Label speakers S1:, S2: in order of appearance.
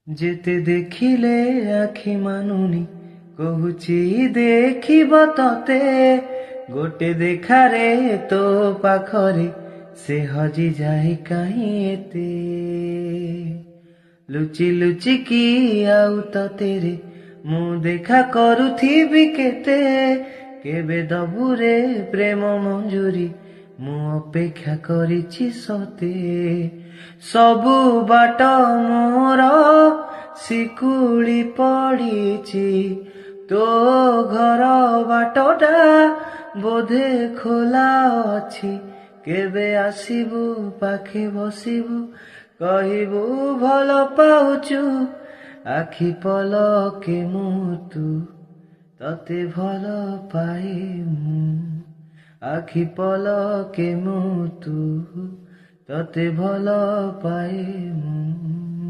S1: ଯେତେ ଦେଖିଲେ ଆଖି ମାନୁନି, କହୁଛି ଦେଖିବ ତତେ। ଗୋଟେ ଦେଖାରେ ତୋ ପାଖରେ ସେ ହଜି ଯାଏ କାହିଁ ଏତେ। ଲୁଚି ଲୁଚିକି ଆଉ ତତେରେ ମୁଁ ଦେଖା କରୁଥିବି କେତେ। କେବେ ଦବୁରେ ପ୍ରେମ ମଞ୍ଜୁରି, ମୁଁ ଅପେକ୍ଷା କରିଛି ସତେ। ସବୁ ବାଟ ମୋର ଶିକୁଳି ପଡ଼ିଛି, ତୋ ଘର ବାଟଟା ବୋଧେ ଖୋଲା ଅଛି। କେବେ ଆସିବୁ ପାଖେ ବସିବୁ, କହିବୁ ଭଲ ପାଉଛୁ। ଆଖି ପଲକେ ମୁଁ ତୁ, ତତେ ଭଲ ପାଏ ମୁଁ। ଆଖି ପଲକେ ମୁଁ ତୁ, ତତେ ଭଲ ପାଏ ମୁଁ।